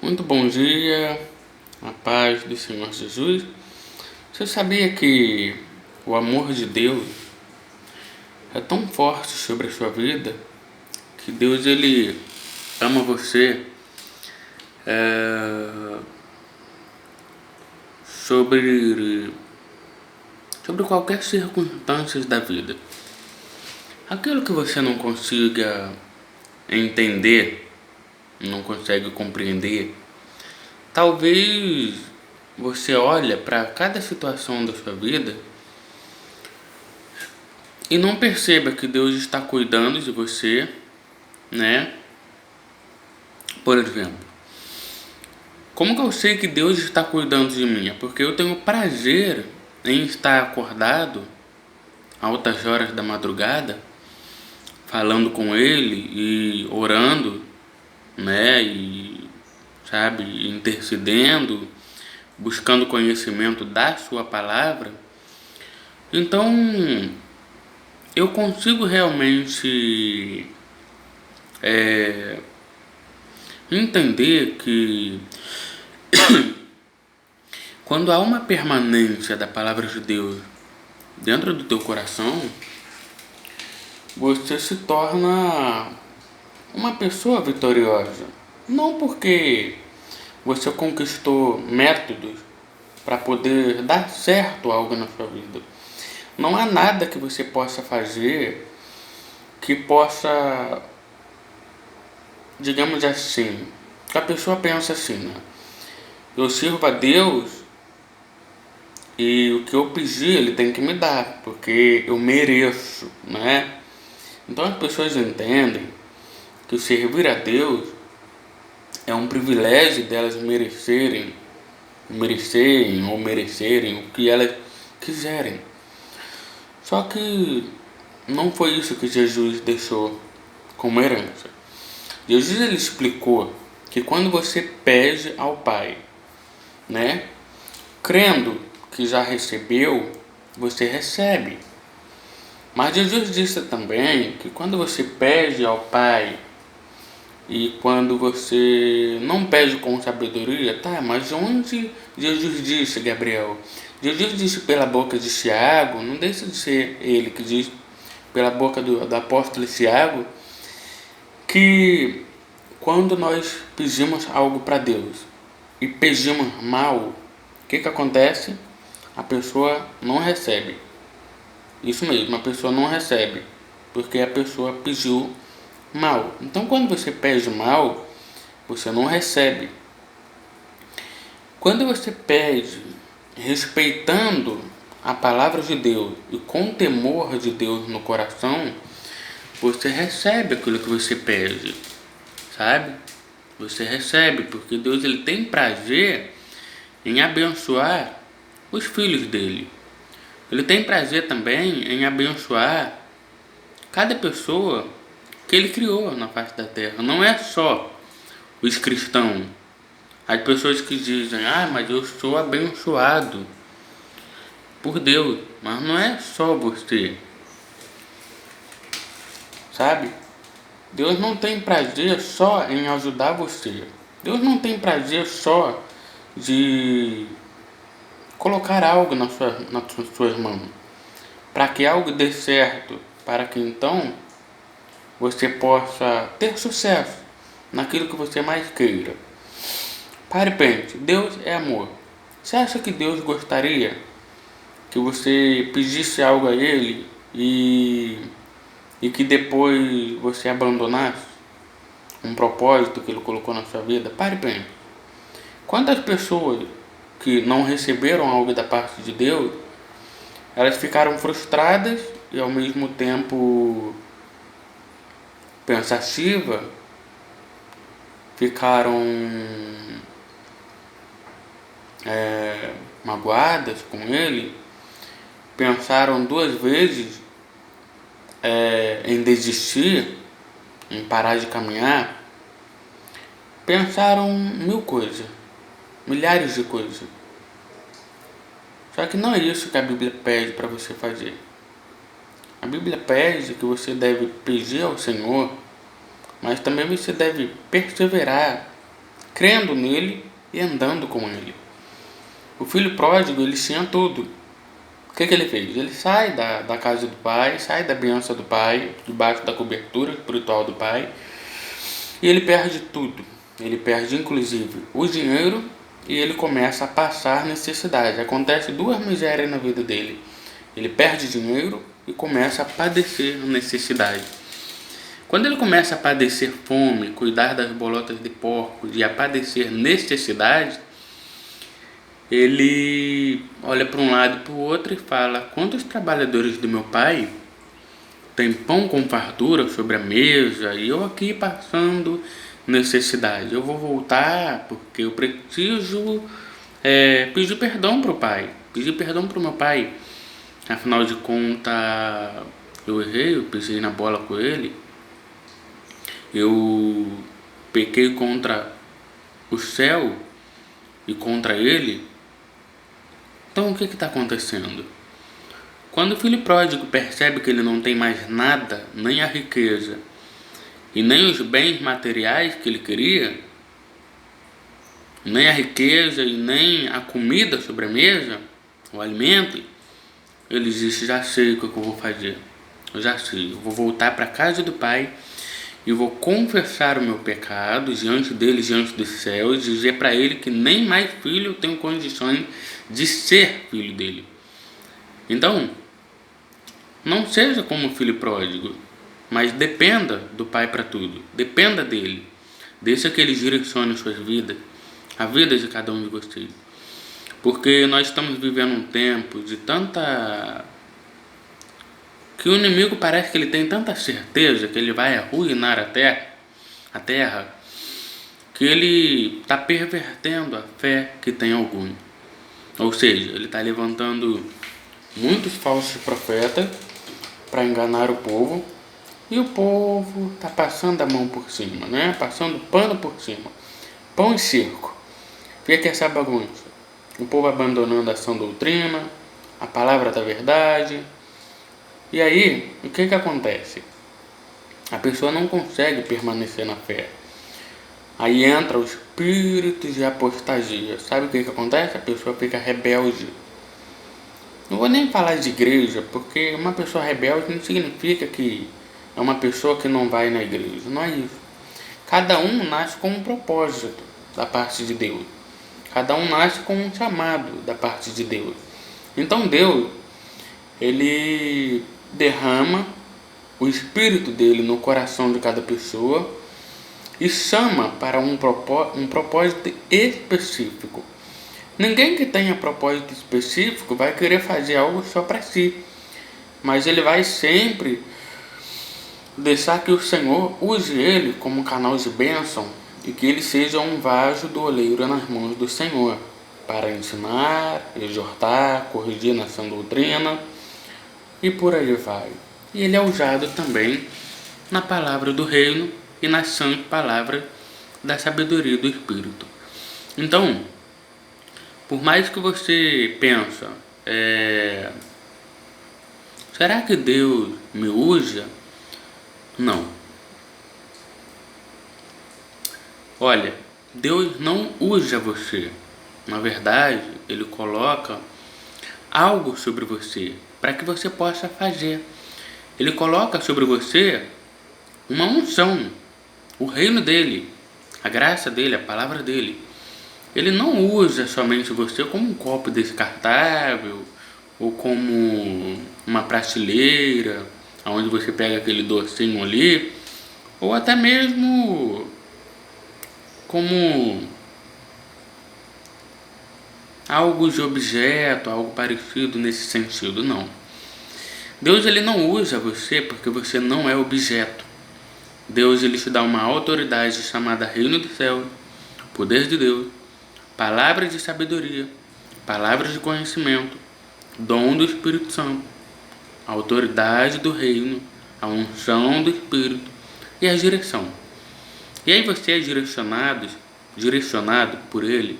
Muito bom dia, a paz do Senhor Jesus. Você sabia que o amor de Deus é tão forte sobre a sua vida que Deus ele ama você sobre qualquer circunstância da vida. Aquilo que você não consiga entender, não consegue compreender, talvez você olhe para cada situação da sua vida e não perceba que Deus está cuidando de você, né? Por exemplo, como que eu sei que Deus está cuidando de mim? É porque eu tenho prazer em estar acordado altas horas da madrugada, falando com Ele e orando, né? E, sabe, intercedendo, buscando conhecimento da Sua palavra. Então, eu consigo realmente entender que quando há uma permanência da palavra de Deus dentro do teu coração, você se torna uma pessoa vitoriosa. Não porque você conquistou métodos para poder dar certo algo na sua vida. Não há nada que você possa fazer que possa, digamos assim, a pessoa pensa assim, né? Eu sirvo a Deus e o que eu pedir Ele tem que me dar, porque eu mereço, né? Então as pessoas entendem que servir a Deus é um privilégio delas merecerem o que elas quiserem. Só que não foi isso que Jesus deixou como herança. Jesus ele explicou que quando você pede ao Pai, né, crendo que já recebeu, você recebe. Mas Jesus disse também que quando você pede ao Pai e quando você não pede com sabedoria, tá, mas onde Jesus disse, Gabriel? Jesus disse pela boca de Tiago, não deixa de ser ele que diz pela boca do apóstolo Tiago, que quando nós pedimos algo para Deus e pedimos mal, o que acontece? A pessoa não recebe. Isso mesmo, a pessoa não recebe, porque a pessoa pediu mal. Então, quando você pede mal, você não recebe. Quando você pede respeitando a palavra de Deus e com temor de Deus no coração, você recebe aquilo que você pede, sabe? Você recebe, porque Deus ele tem prazer em abençoar os filhos dele. Ele tem prazer também em abençoar cada pessoa que ele criou na face da terra. Não é só os cristãos. As pessoas que dizem, mas eu sou abençoado por Deus. Mas não é só você. Sabe? Deus não tem prazer só em ajudar você. Deus não tem prazer só de colocar algo nas suas mãos. Para que algo dê certo. Para que então você possa ter sucesso naquilo que você mais queira. Pare e pense, Deus é amor. Você acha que Deus gostaria que você pedisse algo a Ele e que depois você abandonasse um propósito que Ele colocou na sua vida? Pare e pense. Quantas pessoas que não receberam algo da parte de Deus, elas ficaram frustradas e ao mesmo tempo pensativas, ficaram magoadas com ele, pensaram duas vezes em desistir, em parar de caminhar, pensaram mil coisas, milhares de coisas. Só que não é isso que a Bíblia pede para você fazer. A Bíblia pede que você deve pedir ao Senhor, mas também você deve perseverar, crendo nele e andando com ele. O filho pródigo, ele tinha tudo. O que ele fez? Ele sai da casa do pai, sai da bênção do pai, debaixo da cobertura espiritual do pai, e ele perde tudo. Ele perde inclusive o dinheiro e ele começa a passar necessidade. Acontece duas misérias na vida dele. Ele perde dinheiro e começa a padecer necessidade. Quando ele começa a padecer fome, cuidar das bolotas de porcos e a padecer necessidade, ele olha para um lado e para o outro e fala: quantos trabalhadores do meu pai têm pão com fartura sobre a mesa e eu aqui passando necessidade? Eu vou voltar porque eu preciso pedir perdão para o pai, pedir perdão para o meu pai. Afinal de contas, eu errei, eu pisei na bola com ele, eu pequei contra o céu e contra ele. Então o que está acontecendo? Quando o filho pródigo percebe que ele não tem mais nada, nem a riqueza e nem os bens materiais que ele queria, nem a riqueza e nem a comida sobre a mesa, o alimento, ele diz: já sei o que eu vou fazer, eu já sei, eu vou voltar para a casa do pai e vou confessar o meu pecado diante dele, diante do céu, e dizer para ele que nem mais filho eu tenho condições de ser filho dele. Então, não seja como o filho pródigo, mas dependa do pai para tudo, dependa dele, deixa que ele direcione suas vidas, a vida de cada um de vocês, porque nós estamos vivendo um tempo de tanta... que o inimigo parece que ele tem tanta certeza que ele vai arruinar a terra, que ele está pervertendo a fé que tem algum. Ou seja, ele está levantando muitos falsos profetas para enganar o povo, e o povo está passando a mão por cima, né? Passando pano por cima, pão e circo. Fica essa bagunça. O povo abandonando a sã doutrina, a palavra da verdade. E aí, o que acontece? A pessoa não consegue permanecer na fé. Aí entra o espírito de apostasia. Sabe o que acontece? A pessoa fica rebelde. Não vou nem falar de igreja, porque uma pessoa rebelde não significa que é uma pessoa que não vai na igreja. Não é isso. Cada um nasce com um propósito da parte de Deus. Cada um nasce com um chamado da parte de Deus. Então Deus, ele derrama o espírito dele no coração de cada pessoa e chama para um propósito específico. Ninguém que tenha propósito específico vai querer fazer algo só para si, mas ele vai sempre deixar que o Senhor use ele como canal de bênção e que ele seja um vaso do oleiro nas mãos do Senhor para ensinar, exortar, corrigir na sã doutrina e por aí vai. E ele é usado também na palavra do reino e na sã palavra da sabedoria do Espírito. Então, por mais que você pensa, será que Deus me usa? Não. Olha, Deus não usa você. Na verdade, Ele coloca algo sobre você para que você possa fazer. Ele coloca sobre você uma unção, o reino dele, a graça dele, a palavra dele. Ele não usa somente você como um copo descartável ou como uma prateleira onde você pega aquele docinho ali, ou até mesmo como algo de objeto, algo parecido nesse sentido, não. Deus, ele não usa você porque você não é objeto. Deus, ele te dá uma autoridade chamada Reino do Céu, poder de Deus, palavras de sabedoria, palavras de conhecimento, dom do Espírito Santo, a autoridade do reino, a unção do Espírito e a direção. E aí você é direcionado por ele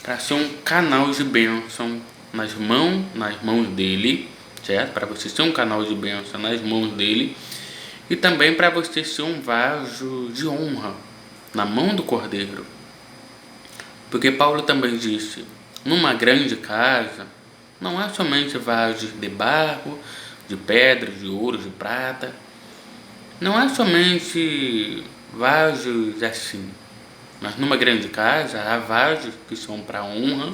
para ser um canal de bênção nas mãos dele, certo? Para você ser um canal de bênção nas mãos dele e também para você ser um vaso de honra na mão do Cordeiro. Porque Paulo também disse, numa grande casa, não há somente vasos de barro, de pedras, de ouro, de prata. Não há somente vasos assim. Mas numa grande casa há vasos que são para honra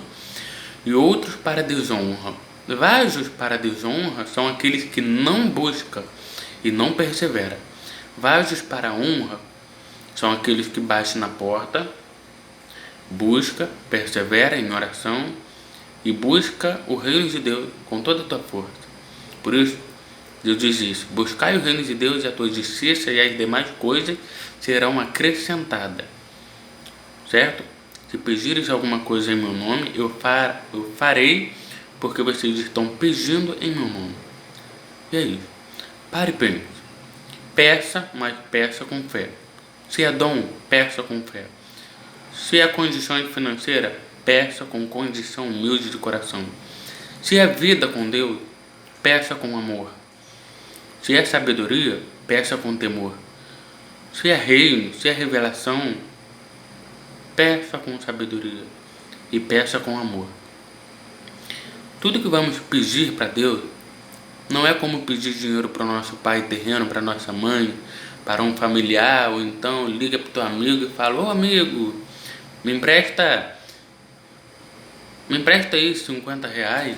e outros para desonra. Vasos para desonra são aqueles que não buscam e não perseveram. Vasos para honra são aqueles que batem na porta, busca, persevera em oração e busca o reino de Deus com toda a tua força. Por isso, Deus diz isso: buscai o reino de Deus e a tua justiça, e as demais coisas serão acrescentadas. Certo? Se pedires alguma coisa em meu nome, eu farei, porque vocês estão pedindo em meu nome. E aí? Pare e pense. Peça, mas peça com fé. Se é dom, peça com fé. Se é condição financeira, peça com condição humilde de coração. Se é vida com Deus, peça com amor. Se é sabedoria, peça com temor. Se é reino, se é revelação, peça com sabedoria e peça com amor. Tudo que vamos pedir para Deus não é como pedir dinheiro para o nosso pai terreno, para nossa mãe, para um familiar, ou então liga para o teu amigo e fala: ô amigo, me empresta aí R$50,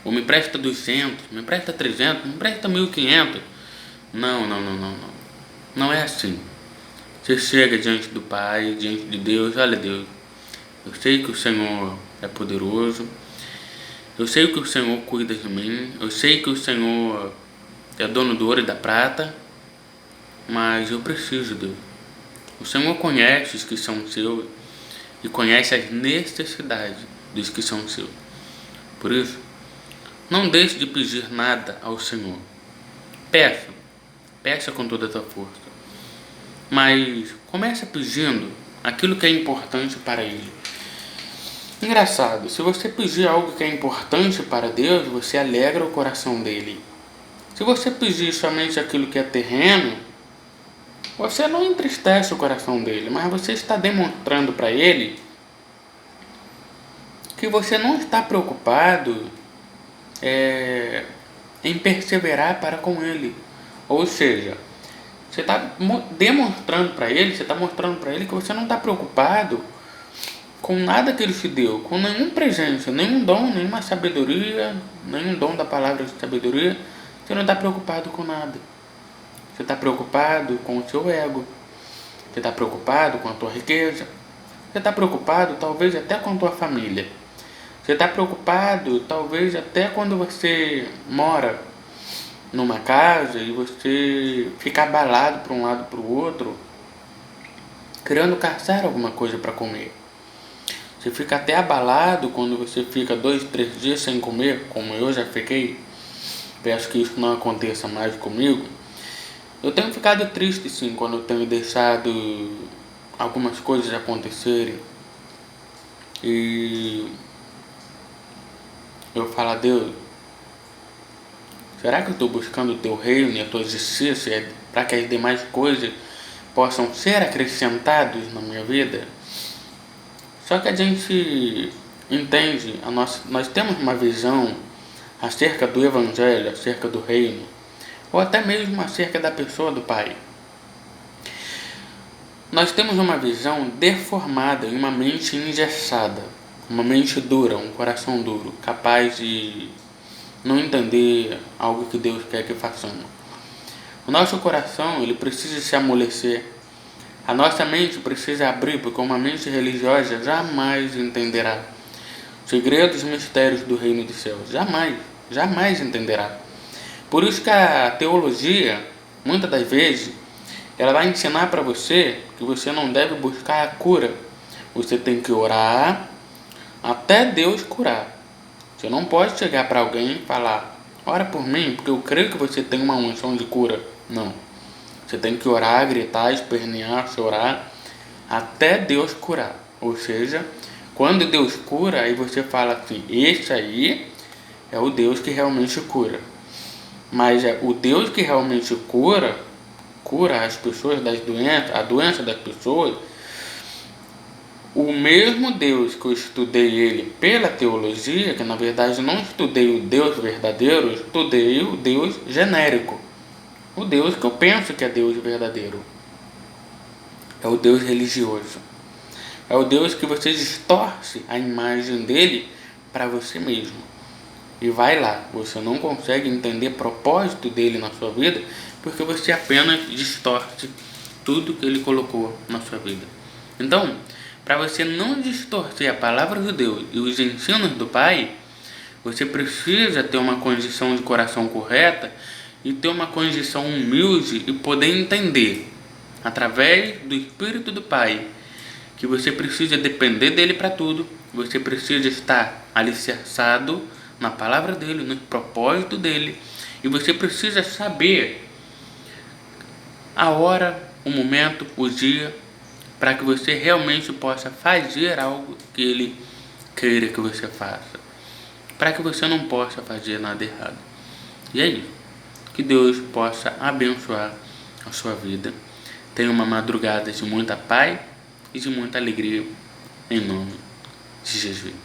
ou me empresta 200, me empresta 300, me empresta 1.500. Não. Não é assim. Você chega diante do Pai, diante de Deus: olha, Deus, eu sei que o Senhor é poderoso, eu sei que o Senhor cuida de mim, eu sei que o Senhor é dono do ouro e da prata, mas eu preciso, Deus. O Senhor conhece os que são seus e conhece as necessidades dos que são seus. Por isso, não deixe de pedir nada ao Senhor. Peça com toda a tua força. Mas comece pedindo aquilo que é importante para Ele. Engraçado, se você pedir algo que é importante para Deus, você alegra o coração dele. Se você pedir somente aquilo que é terreno, você não entristece o coração dele, mas você está demonstrando para ele que você não está preocupado em perseverar para com ele. Ou seja, você está demonstrando para ele, você está mostrando para ele que você não está preocupado com nada que ele te deu, com nenhum presente, nenhum dom, nenhuma sabedoria, nenhum dom da palavra de sabedoria. Você não está preocupado com nada. Você está preocupado com o seu ego. Você está preocupado com a tua riqueza. Você está preocupado talvez até com a tua família. Você está preocupado talvez até quando você mora numa casa e você fica abalado para um lado para o outro, querendo caçar alguma coisa para comer. Você fica até abalado quando você fica 2, 3 dias sem comer, como eu já fiquei. Peço que isso não aconteça mais comigo. Eu tenho ficado triste sim quando eu tenho deixado algumas coisas acontecerem. E eu falo: a Deus, será que eu estou buscando o teu reino e a tua justiça para que as demais coisas possam ser acrescentadas na minha vida? Só que a gente entende, nós temos uma visão acerca do Evangelho, acerca do reino, ou até mesmo acerca da pessoa do Pai. Nós temos uma visão deformada e uma mente engessada, uma mente dura, um coração duro, capaz de não entender algo que Deus quer que façamos. O nosso coração, ele precisa se amolecer. A nossa mente precisa abrir, porque uma mente religiosa jamais entenderá segredos e mistérios do reino dos céus. Jamais entenderá. Por isso que a teologia, muitas das vezes, ela vai ensinar para você que você não deve buscar a cura. Você tem que orar até Deus curar. Você não pode chegar para alguém e falar: ora por mim, porque eu creio que você tem uma unção de cura. Não. Você tem que orar, gritar, espernear, chorar, até Deus curar. Ou seja, quando Deus cura, aí você fala assim: esse aí é o Deus que realmente cura. Mas o Deus que realmente cura as pessoas das doenças, a doença das pessoas, o mesmo Deus que eu estudei ele pela teologia, que na verdade não estudei o Deus verdadeiro, eu estudei o Deus genérico, o Deus que eu penso que é Deus verdadeiro, é o Deus religioso, é o Deus que você distorce a imagem dele para você mesmo. E vai lá, você não consegue entender o propósito dele na sua vida, porque você apenas distorce tudo que ele colocou na sua vida. Então, para você não distorcer a palavra de Deus e os ensinos do Pai, você precisa ter uma condição de coração correta e ter uma condição humilde e poder entender, através do Espírito do Pai, que você precisa depender dele para tudo, você precisa estar alicerçado na palavra dele, no propósito dele, e você precisa saber a hora, o momento, o dia, para que você realmente possa fazer algo que ele queira que você faça, para que você não possa fazer nada errado. E é isso. Que Deus possa abençoar a sua vida. Tenha uma madrugada de muita paz e de muita alegria, em nome de Jesus.